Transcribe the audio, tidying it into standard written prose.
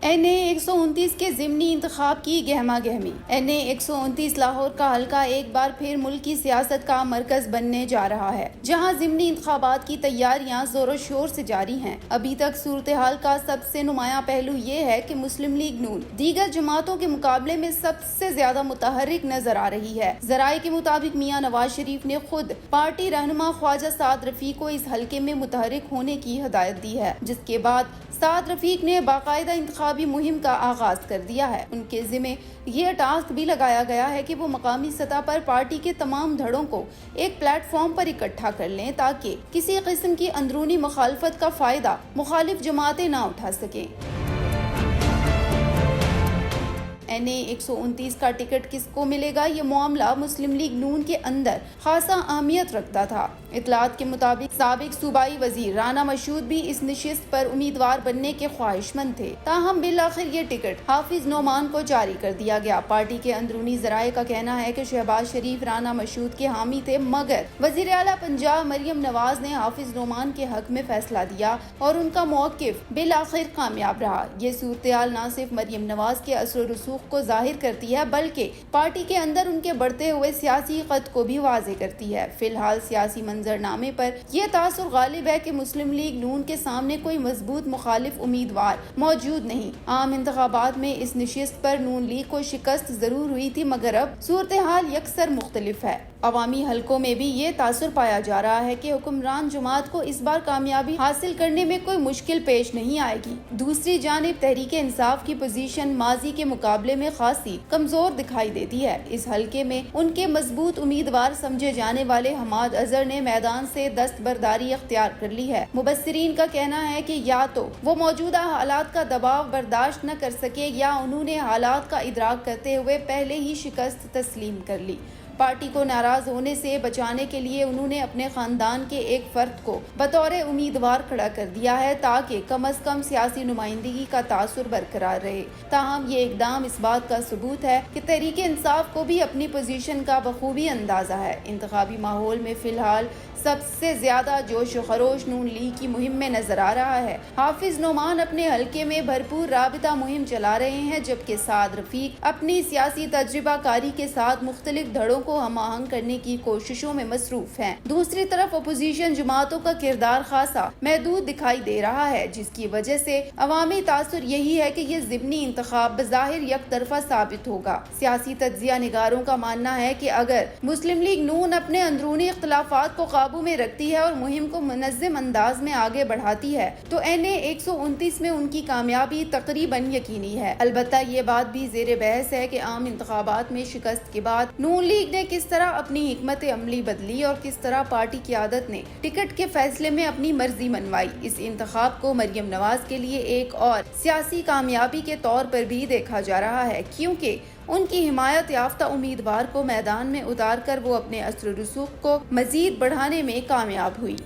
NA 129 کے ضمنی انتخاب کی گہما گہمی۔ NA 129 لاہور کا حلقہ ایک بار پھر ملک کی سیاست کا مرکز بننے جا رہا ہے، جہاں ضمنی انتخابات کی تیاریاں زور و شور سے جاری ہیں۔ ابھی تک صورتحال کا سب سے نمایاں پہلو یہ ہے کہ مسلم لیگ نون دیگر جماعتوں کے مقابلے میں سب سے زیادہ متحرک نظر آ رہی ہے۔ ذرائع کے مطابق میاں نواز شریف نے خود پارٹی رہنما خواجہ سعد رفیق کو اس حلقے میں متحرک ہونے کی ہدایت دی ہے، جس کے بعد سعد رفیق نے باقاعدہ انتخابی مہم کا آغاز کر دیا ہے۔ ان کے ذمہ یہ ٹاسک بھی لگایا گیا ہے کہ وہ مقامی سطح پر پارٹی کے تمام دھڑوں کو ایک پلیٹ فارم پر اکٹھا کر لیں تاکہ کسی قسم کی اندرونی مخالفت کا فائدہ مخالف جماعتیں نہ اٹھا سکیں۔ NA 129 کا ٹکٹ کس کو ملے گا، یہ معاملہ مسلم لیگ نون کے اندر خاصا اہمیت رکھتا تھا۔ اطلاعات کے مطابق سابق صوبائی وزیر رانا مشہود بھی اس نشست پر امیدوار بننے کے خواہش مند تھے، تاہم بالآخر یہ ٹکٹ حافظ نعمان کو جاری کر دیا گیا۔ پارٹی کے اندرونی ذرائع کا کہنا ہے کہ شہباز شریف رانا مشہود کے حامی تھے، مگر وزیر اعلیٰ پنجاب مریم نواز نے حافظ نعمان کے حق میں فیصلہ دیا اور ان کا موقف بالآخر کامیاب رہا۔ یہ صورتحال نہ صرف مریم نواز کے اثر و رسوخ کو ظاہر کرتی ہے بلکہ پارٹی کے اندر ان کے بڑھتے ہوئے سیاسی خط کو بھی واضح کرتی ہے۔ فی الحال سیاسی منظرنامے پر یہ تاثر غالب ہے کہ مسلم لیگ نون کے سامنے کوئی مضبوط مخالف امیدوار موجود نہیں۔ عام انتخابات میں اس نشست پر نون لیگ کو شکست ضرور ہوئی تھی، مگر اب صورتحال یکسر مختلف ہے۔ عوامی حلقوں میں بھی یہ تاثر پایا جا رہا ہے کہ حکمران جماعت کو اس بار کامیابی حاصل کرنے میں کوئی مشکل پیش نہیں آئے گی۔ دوسری جانب تحریک انصاف کی پوزیشن ماضی کے مقابلے میں خاصی کمزور دکھائی دیتی ہے۔ اس حلقے میں ان کے مضبوط امیدوار سمجھے جانے والے حماد اظہر نے میدان سے دستبرداری اختیار کر لی ہے۔ مبصرین کا کہنا ہے کہ یا تو وہ موجودہ حالات کا دباؤ برداشت نہ کر سکے یا انہوں نے حالات کا ادراک کرتے ہوئے پہلے ہی شکست تسلیم کر لی۔ پارٹی کو ناراض ہونے سے بچانے کے لیے انہوں نے اپنے خاندان کے ایک فرد کو بطور امیدوار کھڑا کر دیا ہے تاکہ کم از کم سیاسی نمائندگی کا تاثر برقرار رہے۔ تاہم یہ اقدام اس بات کا ثبوت ہے کہ تحریک انصاف کو بھی اپنی پوزیشن کا بخوبی اندازہ ہے۔ انتخابی ماحول میں فی الحال سب سے زیادہ جوش و خروش نون لیگ کی مہم میں نظر آ رہا ہے۔ حافظ نعمان اپنے حلقے میں بھرپور رابطہ مہم چلا رہے ہیں، جبکہ سعد رفیق اپنی سیاسی تجربہ کاری کے ساتھ مختلف دھڑوں کو ہم آہنگ کرنے کی کوششوں میں مصروف ہیں۔ دوسری طرف اپوزیشن جماعتوں کا کردار خاصا محدود دکھائی دے رہا ہے، جس کی وجہ سے عوامی تاثر یہی ہے کہ یہ ضمنی انتخاب بظاہر یک طرفہ ثابت ہوگا۔ سیاسی تجزیہ نگاروں کا ماننا ہے کہ اگر مسلم لیگ نون اپنے اندرونی اختلافات کو قابو میں رکھتی ہے اور مہم کو منظم انداز میں آگے بڑھاتی ہے تو NA 129 میں ان کی کامیابی تقریباً یقینی ہے۔ البتہ یہ بات بھی زیر بحث ہے کہ عام انتخابات میں شکست کے بعد نون لیگ نے کس طرح اپنی حکمت عملی بدلی اور کس طرح پارٹی قیادت نے ٹکٹ کے فیصلے میں اپنی مرضی منوائی۔ اس انتخاب کو مریم نواز کے لیے ایک اور سیاسی کامیابی کے طور پر بھی دیکھا جا رہا ہے، کیونکہ ان کی حمایت یافتہ امیدوار کو میدان میں اتار کر وہ اپنے اثر و رسوخ کو مزید بڑھانے میں کامیاب ہوئی۔